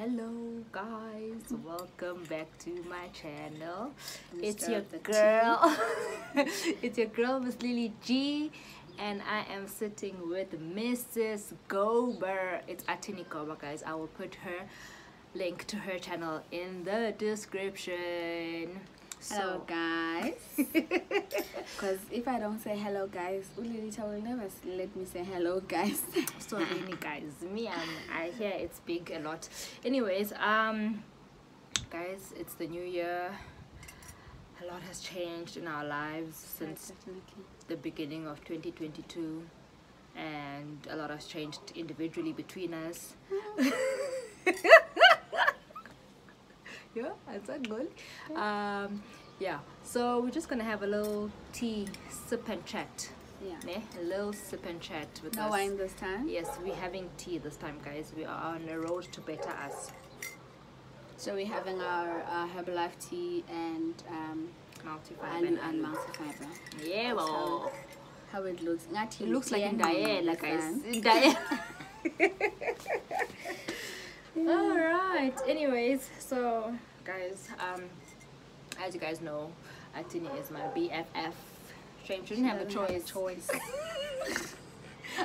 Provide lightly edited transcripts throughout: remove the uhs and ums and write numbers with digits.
Hello guys, welcome back to my channel. It's Mr. your of the girl it's your girl Miss Lily G, and I am sitting with Mrs. Gober. It's Atini Gober, guys. I will put her link to her channel in the description. Hello guys. Because if I don't say hello guys, Ulilita will never let me say hello guys. So many guys, I hear it's big a lot. Anyways, guys, it's the new year. A lot has changed in our lives since the beginning of 2022, and a lot has changed individually between us. Yeah, that's a good. Yeah, so we're just gonna have a little tea sip and chat. Yeah. Ne? A little sip and chat with No us. wine this time. Yes, we're having tea this time, guys. We are on the road to better us. So we're having our Herbalife tea and Multifiber and multifiber. Yeah, well, How it looks. it looks like in Diane, guys. In Alright, anyways, so guys, as you guys know, Atini is my BFF. She didn't have a choice.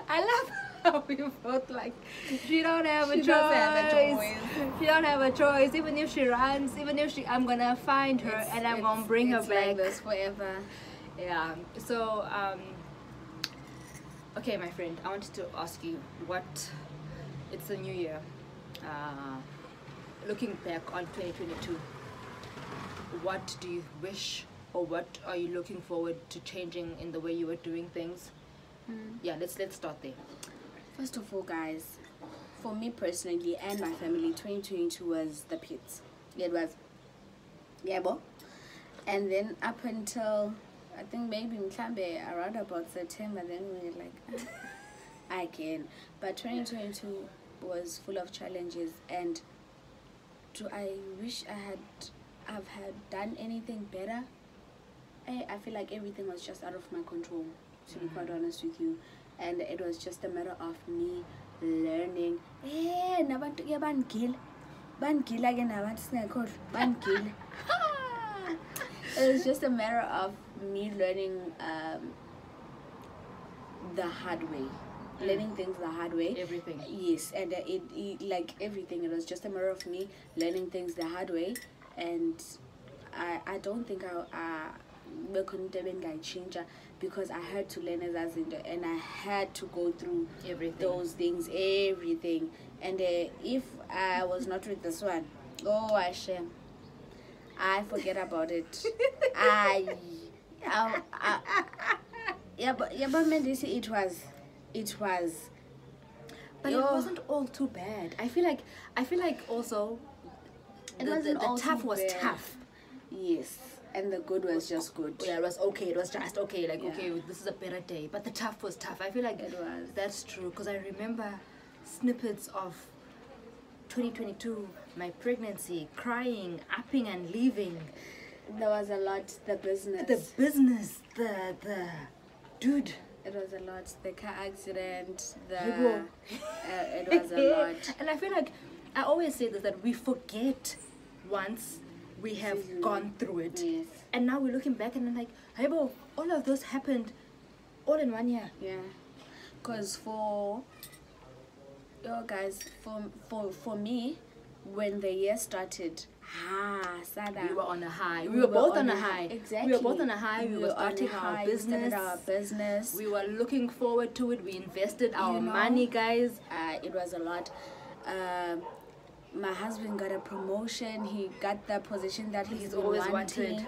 I love how we both like, she don't have a choice. She don't have a choice. Even if she runs, I'm gonna find her and I'm gonna bring her back. Like this forever. Yeah. So okay, my friend, I wanted to ask you it's the new year. Looking back on 2022, what do you wish, or what are you looking forward to changing in the way you were doing things? Yeah, let's start there. First of all, guys, for me personally and my family, 2022 was the pits. It was, yeah, bo. And then up until I think maybe around about September, then we were like, again. But 2022 was full of challenges, and do I wish I've had done anything better? I feel like everything was just out of my control, to be quite honest with you, and it was just a matter of me learning. It was just a matter of me learning the hard way. Learning things the hard way. Everything. Yes, and it like everything. It was just a matter of me learning things the hard way, and I don't think I couldn't even change because I had to learn as in and I had to go through those things, everything. And if I was not with this one, oh, I forget about it. But man, you see, it was. But it wasn't all too bad. I feel like also the tough was tough. Yes, and the good was just good. Yeah, it was okay. It was just okay. Like, okay, this is a better day. But the tough was tough. I feel like it was. That's true, because I remember snippets of 2022, my pregnancy, crying, upping and leaving. There was a lot. The business, the dude. It was a lot. The car accident, it was a lot. And I feel like I always say this, that we forget once we have gone through it. Yes. And now we're looking back and I'm like, hey bro, all of this happened all in 1 year. Yeah. Because for me, when the year started, we were on a high. We were both on a high. Exactly. We were both on a high. We were starting our business. We were looking forward to it. We invested our money, guys. It was a lot. My husband got a promotion. He got the position that he's always wanted.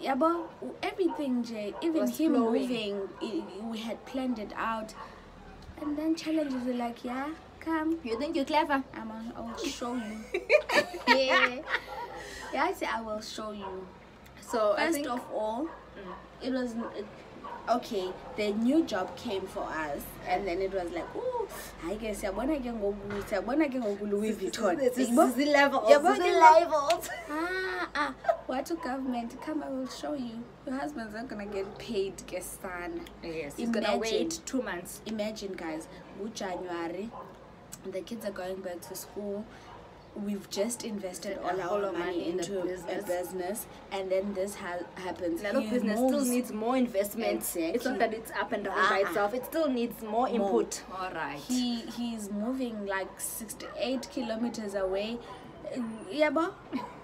Yeah, but everything, Jay, even him moving, we had planned it out. And then challenges were like, yeah, come. You think you're clever? I will show you. Yeah, I say I will show you. So first of all, it was okay. The new job came for us, and then it was like, oh, I guess I wanna get Louis Vuitton. This is the levels. What to government? Come, I will show you. Your husband's not gonna get paid, Kestan. Yes, he's gonna wait 2 months. Imagine, guys, January, the kids are going back to school. we've just invested all a whole our lot of money in the into a business, and then this happens. That business still needs more investment. Exactly. It's not that it's up and down by itself. It still needs more input. All right. He's moving like 68 kilometers away. Yeah, but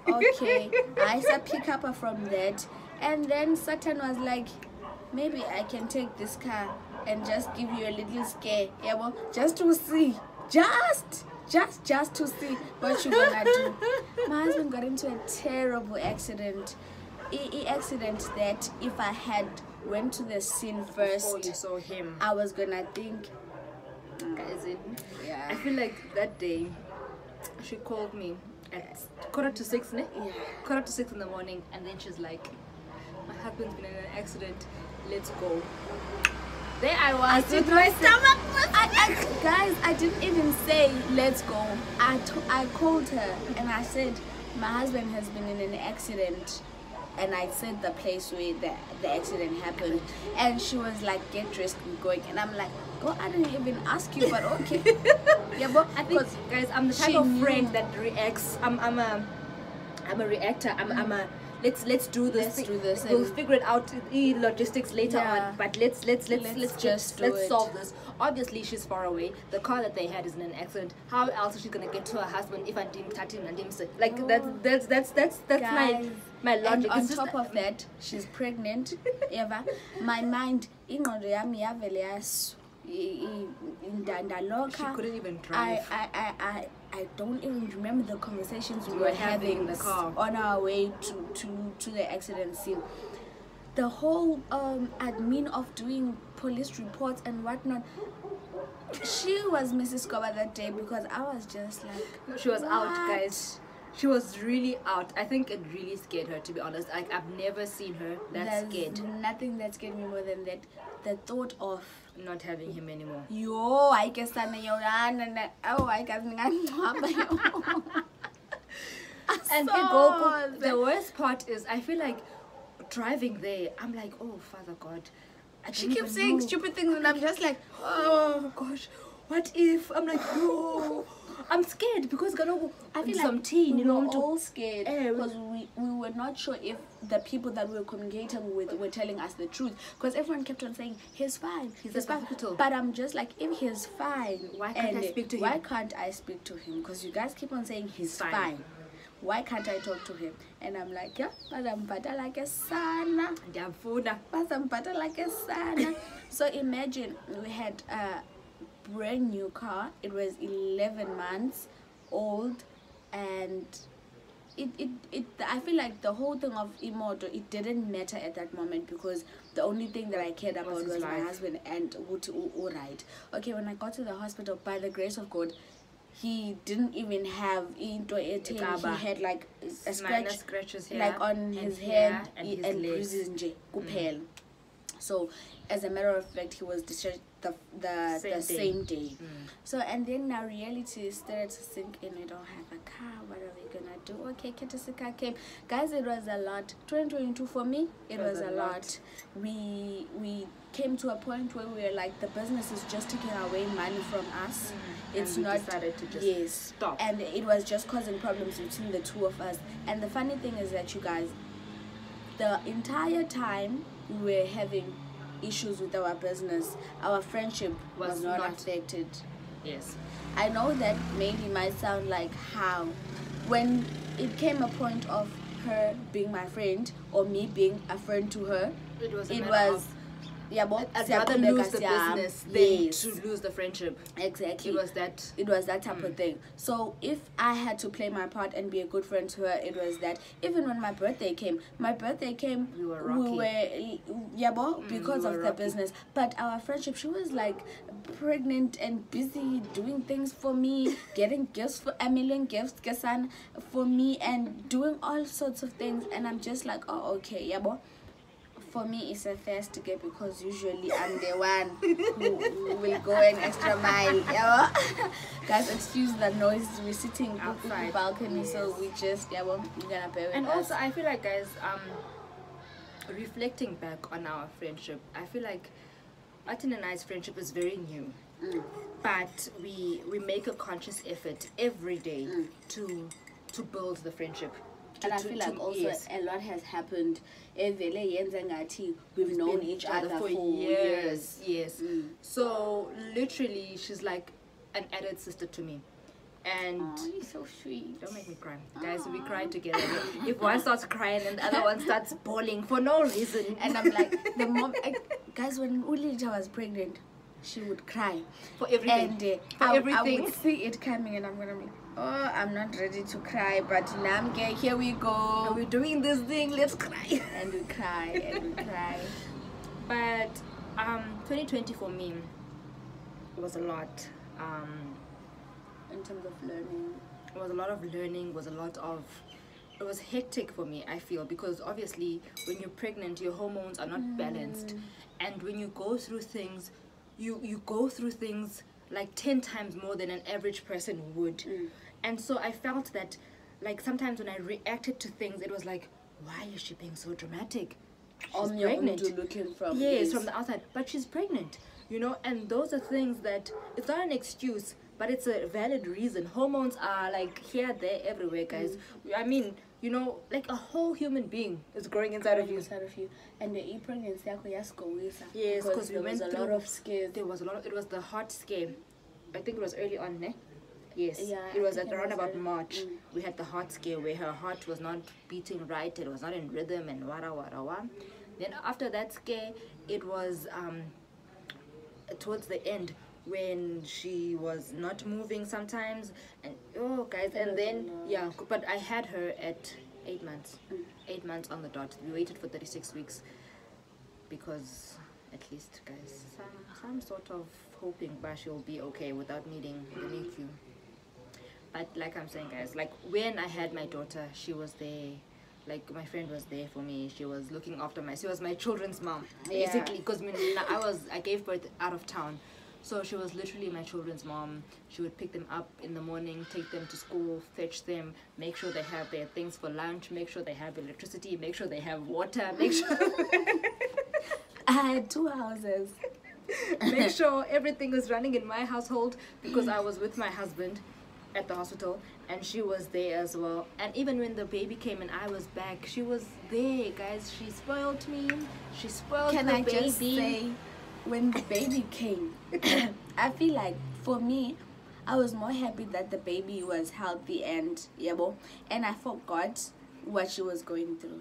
okay. I said pick up from that, and then Satan was like, maybe I can take this car and just give you a little scare. Yeah, well, just to see, just to see what you're gonna do. My husband got into a terrible accident. Accident that if I had went to the scene first, before you saw him, I was gonna think. Guys, I feel like that day she called me at 5:45, ne? Yeah. 5:45 in the morning, and then she's like, my husband's been in an accident, let's go. There I was with my stomach. Guys, I didn't even say let's go. I called her and I said my husband has been in an accident, and I said the place where the accident happened, and she was like, get dressed, we're going. And I'm like, go, I didn't even ask you, but okay. Yeah, but I think, guys, I'm the type of friend that reacts. I'm a reactor. I'm a let's do this. We'll figure it out, logistics later on. But let's solve this. Obviously, she's far away. The car that they had is in an accident. How else is she gonna get to her husband if I didn't touch him and say like that's Guys, my logic. And on top of that, she's pregnant. Eva, my mind, she couldn't even drive. I don't even remember the conversations we were having in the car on our way to the accident scene. The whole admin of doing police reports and whatnot, she was Mrs. Koba that day, because I was just like, she was out, guys. She was really out. I think it really scared her, to be honest. Like, I've never seen her that scared. Nothing that scared me more than that. The thought of not having him anymore. Yo, I guess I and the worst part is, I feel like driving there, I'm like, oh, Father God. She keeps saying stupid things, and I'm just like, oh gosh, what if? I'm like, no. I'm scared because I feel some like teen, we were all scared because we were not sure if the people that we were communicating with were telling us the truth, because everyone kept on saying he's fine, he's at the hospital. But I'm just like, if he's fine, why can't I speak to him? Why can't I speak to him? Because you guys keep on saying he's fine. Why can't I talk to him? And I'm like, yeah, bazampata like a sana. Bazampata like a sana. So imagine we had a brand new car. It was 11 months old, and I feel like the whole thing of Imoto, it didn't matter at that moment, because the only thing that I cared about was my husband and right. Okay, when I got to the hospital, by the grace of God, he didn't even have into a tail. He had like a scratches here, like on his hand and bruises kuphela. So as a matter of fact, he was discharged the same day. So, and then now reality started to sink in. We don't have a car. What are we gonna do? Okay, Ketasika came. Guys, it was a lot. 2022 for me, it was a lot. We came to a point where we were like, the business is just taking away money from us. It's not decided to just stop, and it was just causing problems between the two of us. And the funny thing is that, you guys, the entire time we were having issues with our business, our friendship was not affected. Yes, I know that maybe might sound like how, when it came a point of her being my friend or me being a friend to her, it was I'd rather lose the business than to lose the friendship. Exactly. It was that type of thing. So if I had to play my part and be a good friend to her, it was that. Even when my birthday came, we were rocky. Because of the business. But our friendship, she was like pregnant and busy doing things for me, getting gifts for a million gifts for me, and doing all sorts of things. And I'm just like, oh, okay, for me, it's a first to get, because usually I'm the one who will go an extra mile. Guys, excuse the noise. We're sitting outside the balcony, so we just we're gonna bear with and us. Also, I feel like, guys, reflecting back on our friendship, I feel like Martin and I's friendship is very new. but we make a conscious effort every day to build the friendship. And I feel like also a lot has happened. We've known each other for years. Yes. So literally, she's like an added sister to me. And you're so sweet. Don't make me cry. Guys, we cry together. If one starts crying and the other one starts bawling for no reason. And I'm like, the mom, guys, when Ulija was pregnant, she would cry. For everything. And I would see it coming and I'm going to be, oh, I'm not ready to cry. But Namge, here we go. And we're doing this thing, let's cry. And we cry and we cry. But 2020 for me was a lot. In terms of learning, it was a lot of learning, it was hectic for me, I feel, because obviously when you're pregnant your hormones are not balanced, and when you go through things, you go through things like 10 times more than an average person would. And so I felt that, like, sometimes when I reacted to things, it was like, why is she being so dramatic? She's pregnant. Looking from from the outside, but she's pregnant, you know. And those are things that, it's not an excuse, but it's a valid reason. Hormones are like here, there, everywhere, guys. I mean, you know, like a whole human being is growing inside of you. And the pregnancy, yes, because we went through a lot of scares. There was a lot. It was the heart scare. I think it was early on, ne? Yes. Yeah, it was at around about March. We had the heart scare where her heart was not beating right. It was not in rhythm and wara. Then after that scare, it was towards the end, when she was not moving sometimes, and guys, and then but I had her at 8 months. 8 months on the dot. We waited for 36 weeks because at least, guys, some sort of hoping that she'll be okay without needing the NICU. But like I'm saying, guys, like when I had my daughter, she was there. Like, my friend was there for me. She was looking after she was my children's mom, basically, because I gave birth out of town. So she was literally my children's mom. She would pick them up in the morning, take them to school, fetch them, make sure they have their things for lunch, make sure they have electricity, make sure they have water, make sure... I had 2 houses. Make sure everything was running in my household, because I was with my husband at the hospital, and she was there as well. And even when the baby came and I was back, she was there, guys. She spoiled me. She spoiled the baby. Can I just say, when the baby came, I feel like for me, I was more happy that the baby was healthy and I forgot what she was going through.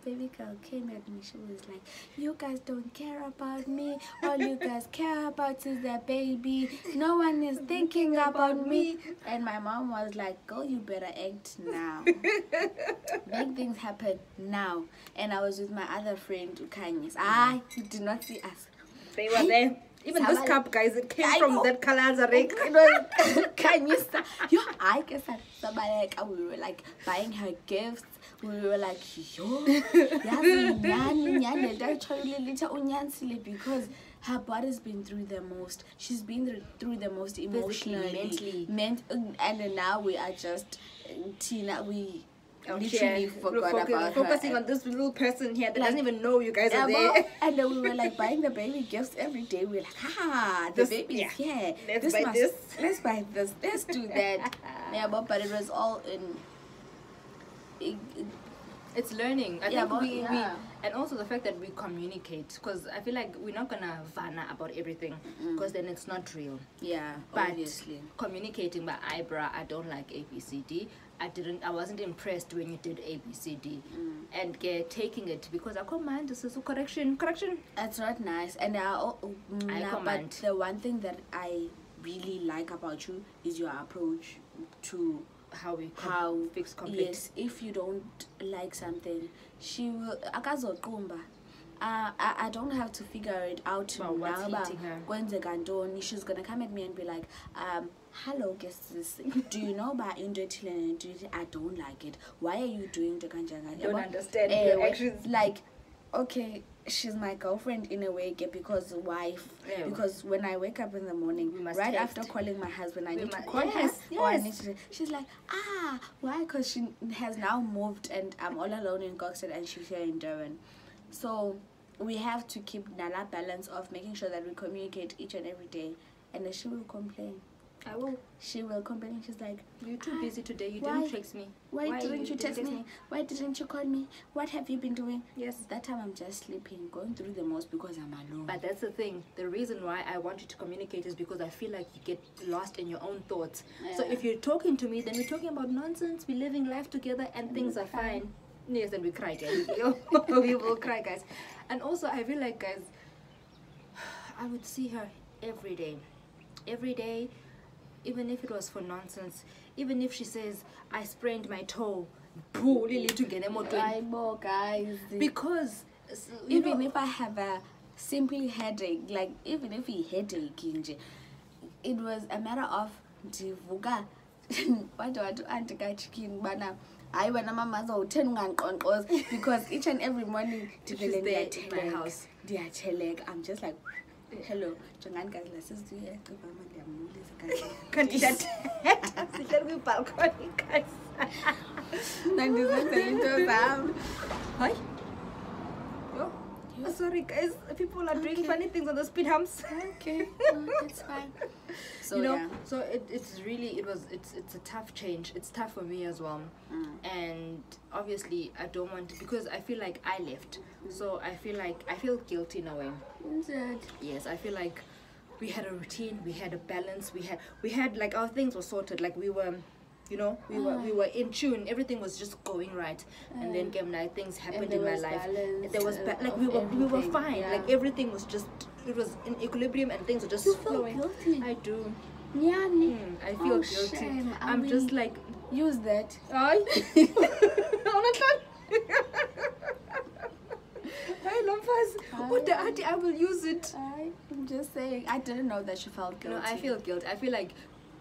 Baby girl came at me. She was like, you guys don't care about me. All you guys care about is the baby. No one is thinking about me. And my mom was like, girl, you better act now. Big things happen now. And I was with my other friend, Ukanyis. You did not see us. They were there. Even this cup, guys, it came from that Kalazarek. Can you stop? I guess we were like buying her gifts. We were like, because her body's been through the most. She's been through the most emotionally, mentally. And now we are just, Tina, we literally forgot about focusing on this little person here that doesn't even know you guys are there. And then we were like buying the baby gifts every day. We were like, the baby is here. Let's buy this. Let's buy this. Let's do that. But it was all in. It's learning. I think we and also the fact that we communicate, because I feel like we're not gonna vana about everything, because then it's not real. But obviously communicating by eyebrow, I don't like ABCD. I wasn't impressed when you did ABCD, and taking it because I command this is a correction. That's not nice. And I command. But the one thing that I really like about you is your approach to how fix conflict. Yes, if you don't like something, she will I don't have to figure it out now. She's gonna come at me and be like, hello, guess this. Do you know about I don't like it. Why are you doing the kanjanga? Don't understand your actions. Like, okay, she's my girlfriend in a way, because wife. Because when I wake up in the morning, right after calling my husband, I need to call her. Or I need to. She's like, why? Because she has now moved and I'm all alone in Coxton and she's here in Durban. So we have to keep Nala balance of making sure that we communicate each and every day and then she will complain. I will. She will complain. She's like, "You're too busy today. You why? didn't text me. Why didn't you text me? Why didn't you call me? What have you been doing?" Yes. That time I'm just sleeping, going through the most because I'm alone. But that's the thing. The reason why I want you to communicate is because I feel like you get lost in your own thoughts. So if you're talking to me, then we're talking about nonsense. We're living life together and things are fine. Yes, and we cry, guys. We will cry, guys. And also, I feel like, guys, I would see her every day. Every day, even if it was for nonsense. Even if she says, "I sprained my toe." Guys. Because even if I have a simply headache, like even if he headache, it was a matter of divuga. Why do I do anti-chicken banana? I when I'm a 10 because each and every morning she's there in my house. I'm just like, hello, Jangan guys, let's just do it. Can't do that. Balcony, guys. Hi. Oh, sorry, guys. People are doing funny things on the speed humps. Okay, that's fine. So so it's a tough change. It's tough for me as well, and obviously I don't want to, because I feel like I left. So I feel guilty in a way. Yes, I feel like we had a routine, we had a balance, we had like our things were sorted, like we were, we were in tune, everything was just going right, and then things happened in my life. There was like we were fine, like everything was just, it was in equilibrium and things were just flowing. Guilty. I do. Yeah, I feel guilty. Shame. I'm just like, use that. I will use it. I'm just saying, I didn't know that she felt guilty. No, I feel guilt. I feel like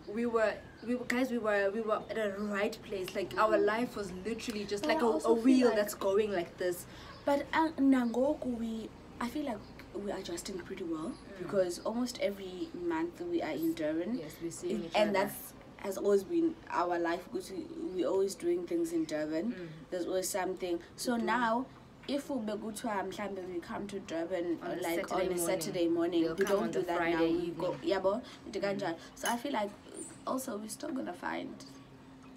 we were at a right place. Like our life was literally just like a wheel that's going like this. But Nangoku, I feel like we're adjusting pretty well, because almost every month we are in Durban. Yes, we're seeing each and other. that's has always been our life, because we're always doing things in Durban. There's always something. So now, if we come to Durban on a Saturday morning, we don't do that now. We go, so I feel like also we're still gonna find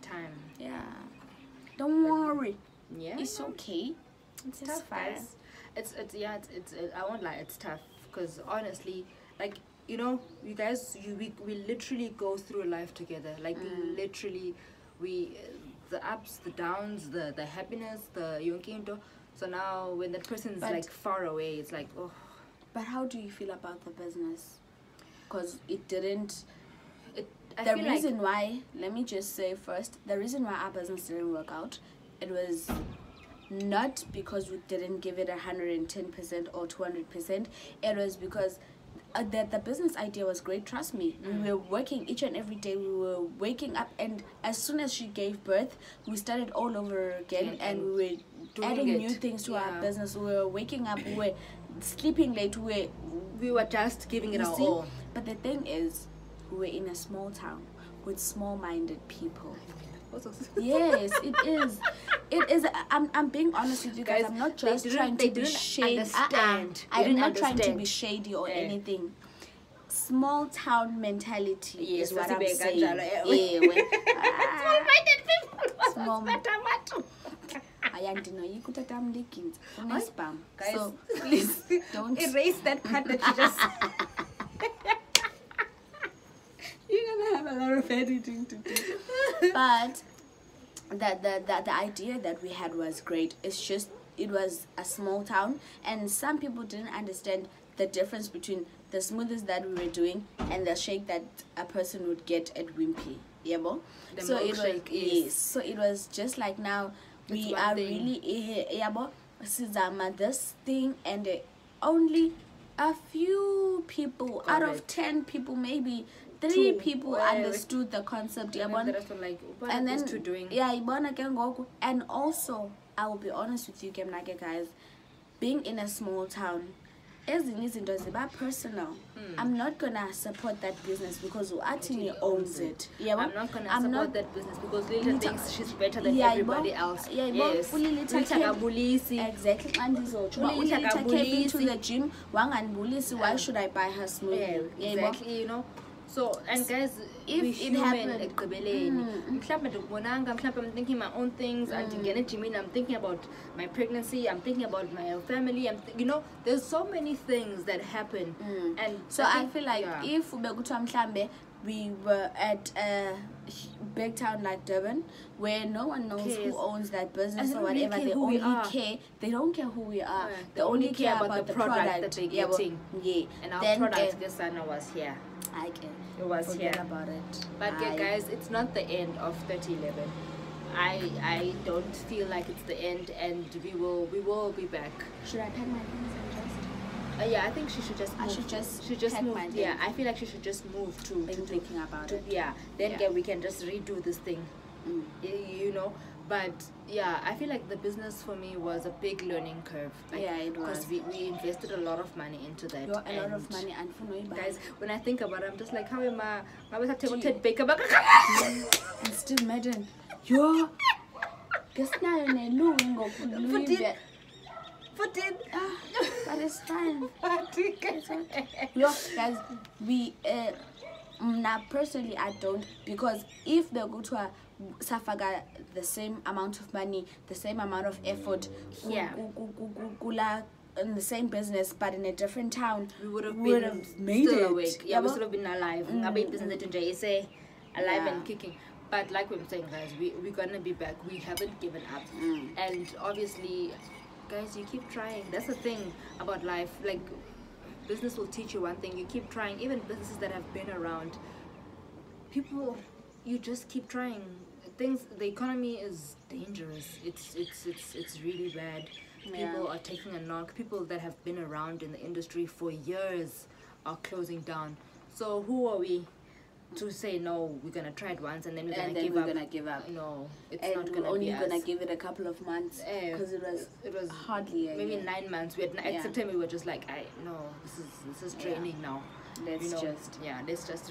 time. Yeah, don't worry. Yeah, it's okay. It's tough, guys. It's I won't lie, it's tough, because honestly, like, you guys, we literally go through life together. Like literally, the ups, the downs, the happiness, the yonkinto. So now when that person's like far away, it's like, oh. But how do you feel about the business? Because it didn't. Let me just say first, the reason why our business didn't work out, it was not because we didn't give it 110% or 200%. It was because the business idea was great. Trust me, we were working each and every day. We were waking up, and as soon as she gave birth, we started all over again, and we were adding new things to our business. We were waking up, we were sleeping late, we were just giving it our all. But the thing is, we were in a small town with small-minded people. Yes, it is. It is. I'm being honest with you guys. I'm not just trying to be shady. I'm not trying to be shady or anything. Small town mentality is what I'm saying. Small-minded people. Small. Guys, so please don't erase that part that you just. You're gonna have a lot of editing to do. But the idea that we had was great. It's just it was a small town, and some people didn't understand the difference between the smoothies that we were doing and the shake that a person would get at Wimpy. So it was so it was just like now we are really this thing, and only a few people out of 10 people, maybe 3 people understood the concept. And then and also I will be honest with you, guys, being in a small town, ezinye izinto ziba personal. I'm not gonna support that business because Atini owns it. Yeah, I'm not gonna support that business because Lilita thinks she's better than everybody else. Yes. Exactly. And Lilita came into the gym. Why should I buy her smoothie? Yeah, exactly. You know. So, and guys, if it human, I'm thinking my own things. I'm thinking about my pregnancy. I'm thinking about my family. You know, there's so many things that happen. And so I feel like if we were at a big town like Durban, where no one knows who owns that business or whatever, they only care. They don't care who we are. They only care about the product that they're getting. And our product this Sana was here. It was here about it. But yeah, guys, it's not the end of 3011. I don't feel like it's the end, and we will be back. Should I pack my things and just? Yeah, I think she should just move. She just pack move. My things. Yeah, I feel like she should just move to thinking about it. Yeah, then we can just redo this thing. You know. But yeah, I feel like the business for me was a big learning curve. Like, yeah, it was. Because we invested a lot of money into that. A lot of money, and for me, guys, when I think about it, I'm just like, how am I? And still imagine, yo, guess now you're but it's fine. It's okay. Look, guys, we now personally I don't, because if they go to a Safaga the same amount of money, the same amount of effort, in the same business but in a different town, we would have made still it. Awake. Yeah, we would have been alive. Alive and kicking. But like we're saying, guys, we're gonna be back. We haven't given up, and obviously, guys, you keep trying. That's the thing about life. Like, business will teach you one thing. You keep trying. Even businesses that have been around, people, you just keep trying. The economy is dangerous. It's really bad. People are taking a knock. People that have been around in the industry for years are closing down. So who are we to say no? We're gonna try it once and then we're gonna give up. No, it's not gonna be us. Only gonna give it a couple of months because it was hardly maybe 9 months. At September we were just like, this is training now. Let's just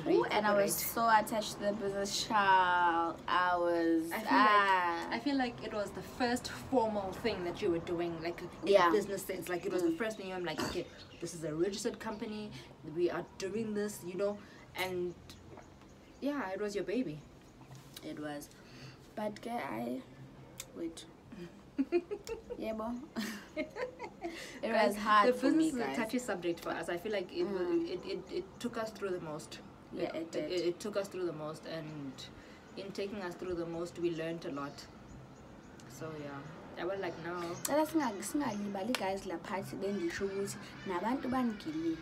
read. And I was so attached to the business, child. I feel like it was the first formal thing that you were doing, like in business sense. Like it was the first thing. I'm like, okay, this is a registered company. We are doing this, and yeah, it was your baby. It was, but wait. Yeah, bo. It was hard for me, guys. The business is a touchy subject for us. I feel like it took us through the most. Yeah, it did. It took us through the most, and in taking us through the most, we learned a lot. So yeah, I was like, no. Guys, la party nabantu bangilile.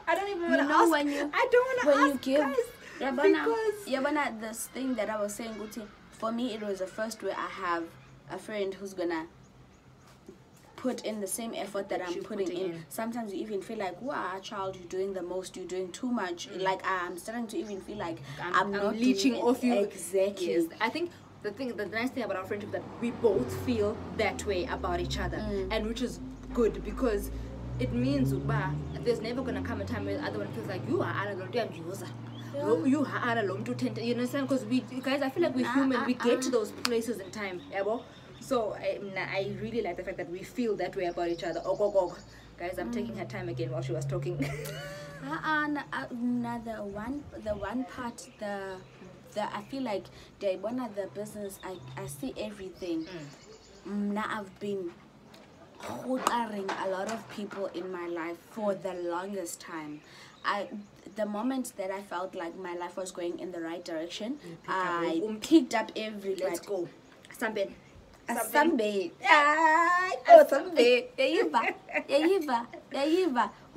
I don't even want to ask. I don't want to ask, guys. Yabana, this thing that I was saying, for me, it was the first way I have a friend who's gonna put in the same effort that I'm putting in. Sometimes you even feel like, wow, child, you're doing the most, you're doing too much. Like, I'm starting to even feel like I'm not leeching off you. Exactly. Yes. I think the nice thing about our friendship that we both feel that way about each other, and which is good, because it means there's never gonna come a time where the other one feels like you are you understand? Because we guys, I feel like we're human. We get to those places in time, so I really like the fact that we feel that way about each other. Guys, I'm taking her time again while she was talking. The one part, I feel like one of the business, I see everything. Now I've been honoring a lot of people in my life for the longest time. The moment that I felt like my life was going in the right direction, I picked up everybody. Let's go. Sunbed. Sunbed. Sunbed.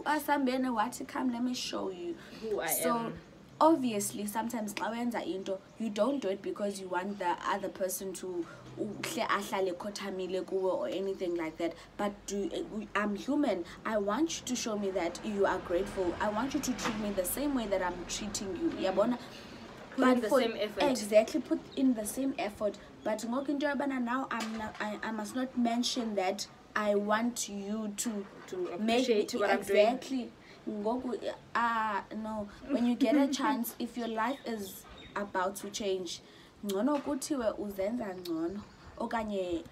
What? Come, let me show you who I am. Obviously, sometimes you don't do it because you want the other person to or anything like that, but I'm human. I want you to show me that you are grateful. I want you to treat me the same way that I'm treating you. Put in the same effort. Exactly, put in the same effort. But now I must not mention that I want you to appreciate what I'm doing. Exactly. No, when you get a chance, if your life is about to change, ngcono kuthiwe uzenza ngcono okanye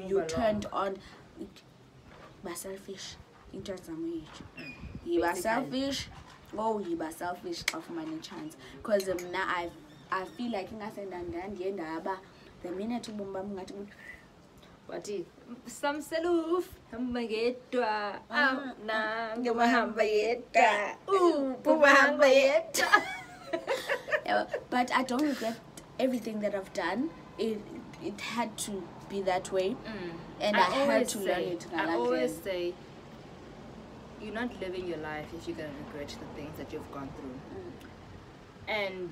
you turned on. Ba selfish into zam yiba selfish. Oh, yiba selfish xa ufumane chance, because mna I feel like ingasendandiye ndaba the minute ubomi bam ngathi wathi samseluf hamba yedwa na ngihamba yedwa hamba yedwa. Yeah, but I don't regret everything that I've done. It had to be that way, and I had to learn it. I always say, you're not living your life if you're gonna regret the things that you've gone through. And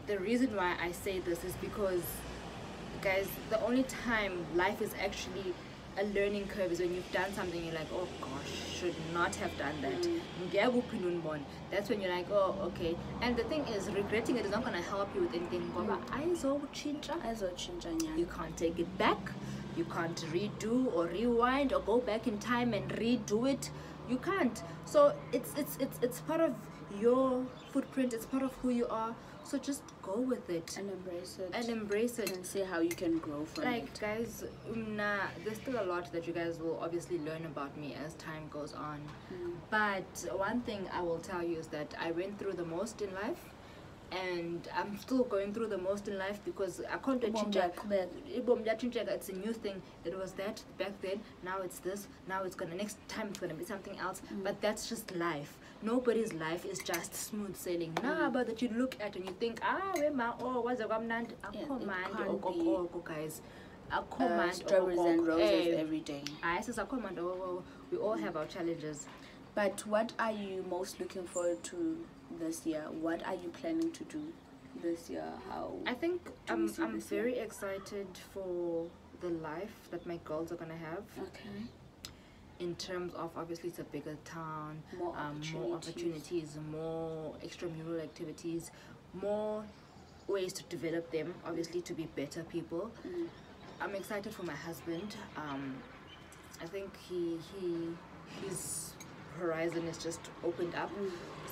the reason why I say this is because, guys, the only time life is actually a learning curve is when you've done something you're like, oh gosh, should not have done that. That's when you're like, oh, okay. And the thing is, regretting it is not going to help you with anything. You can't take it back. You can't redo or rewind or go back in time and redo it. You can't. So it's part of your footprint. It's part of who you are. So just go with it and embrace it. And see how you can grow from it. Like, guys, there's still a lot that you guys will obviously learn about me as time goes on. But one thing I will tell you is that I went through the most in life, and I'm still going through the most in life, because I can't change. It's a new thing. It was that back then, now it's this, now it's gonna, next time it's gonna be something else. But that's just life. Nobody's life is just smooth sailing. But that you look at and you think, what's a command? Guys, strawberries and roses every day. We all have our challenges. But what are you most looking forward to this year? What are you planning to do this year? I think I'm very excited for the life that my girls are gonna have. Okay. In terms of, obviously, it's a bigger town, more opportunities, more extramural activities, more ways to develop them, obviously, to be better people. I'm excited for my husband. I think his horizon is just opened up.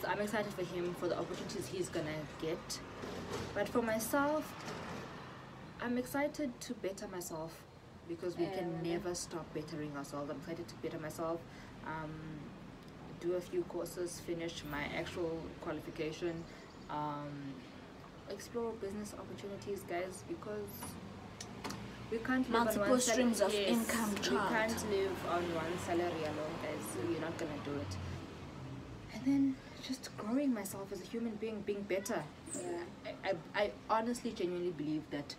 So I'm excited for him, for the opportunities he's gonna get. But for myself, I'm excited to better myself, because we can never stop bettering ourselves. I'm excited to better myself, do a few courses, finish my actual qualification, explore business opportunities, guys, because we can't live multiple on one streams of income. We can't live on one salary alone, guys. So you're not gonna do it. And then just growing myself as a human being, being better. I honestly, genuinely believe that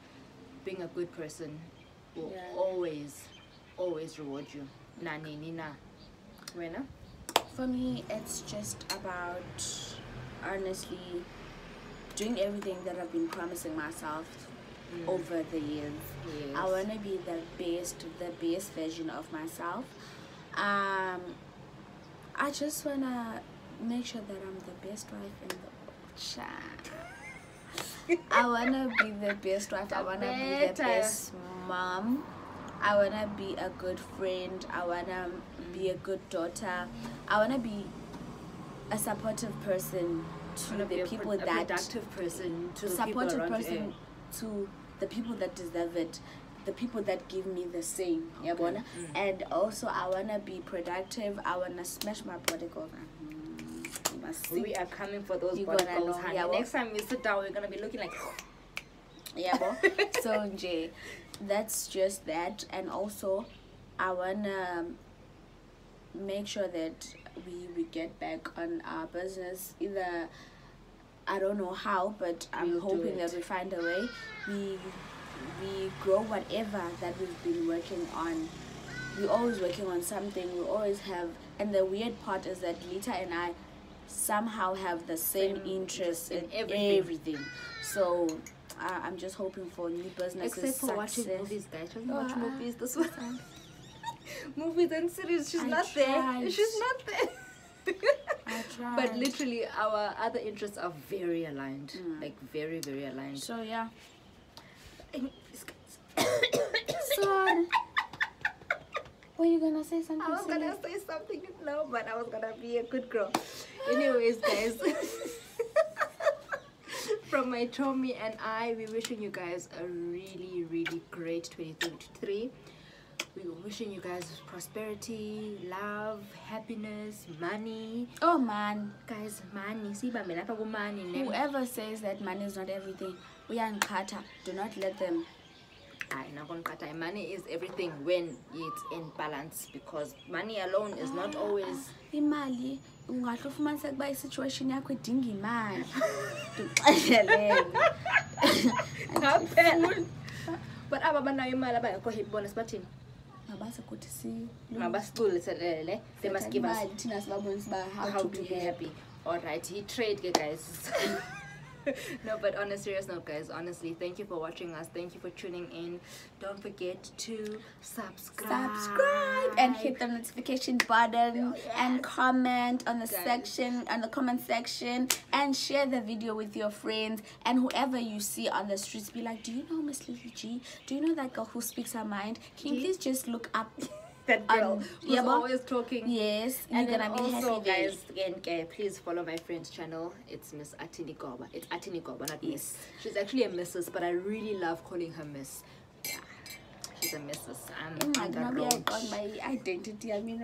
being a good person will always reward you. For me, it's just about honestly doing everything that I've been promising myself over the years. I want to be the best version of myself. I just want to make sure that I'm the best wife in the I want to be the best wife. I want to be the best mom. I want to be a good friend. I want to be a good daughter. I want to be a supportive person to the people that productive person to the supportive people person to the people that deserve it, the people that give me the same. And also I want to be productive. I want to smash my body goals. We are coming for those body goals, honey. Next time we sit down, we're gonna be looking like so Jay, that's just that. And also I wanna make sure that we get back on our business. Either, I don't know how, but I'm hoping that we find a way. We grow whatever that we've been working on. We're always working on something. We always have, and the weird part is that Lita and I somehow have the same interest in everything. So I'm just hoping for new businesses. Except for watching movies, guys. She doesn't watch movies this one. Movies and series, she's not there. She's not there. I tried. But literally, our other interests are very aligned. Like, very, very aligned. So, yeah. Sorry. Were you gonna say something? I was gonna say something, no, but I was gonna be a good girl. Anyways, guys, from my Tommy and I, we're wishing you guys a really, really great 2023. We're wishing you guys prosperity, love, happiness, money. Oh man, Guys, money. See, but money. Whoever says that money is not everything, we are in Qatar. Do not let them. Money is everything when it's in balance, because money alone is not always imali. Ungahlufumana ukuba situation yakho idinga imali. But aba banayo imali abangekho hip bonus bathini? Mabasa kuthi si Mabasiculelele. They must give us thina sibabonisa ba how to be happy. All right, he trade, guys. No, but on a serious note, guys, honestly, thank you for watching us. Thank you for tuning in. Don't forget to subscribe and hit the notification button. Yes. And comment on the comment section, and share the video with your friends and whoever you see on the streets. Be like, do you know Miss Lily G? Do you know that girl who speaks her mind? Can you please just look up that girl who's always talking? Yes, and you're gonna be also, happy, guys, again, please follow my friend's channel. It's Miss Atini Goba. It's Atini Goba, not Miss. She's actually a Mrs., but I really love calling her Miss. Yeah, she's a Mrs. I'm on the road. My identity, I mean,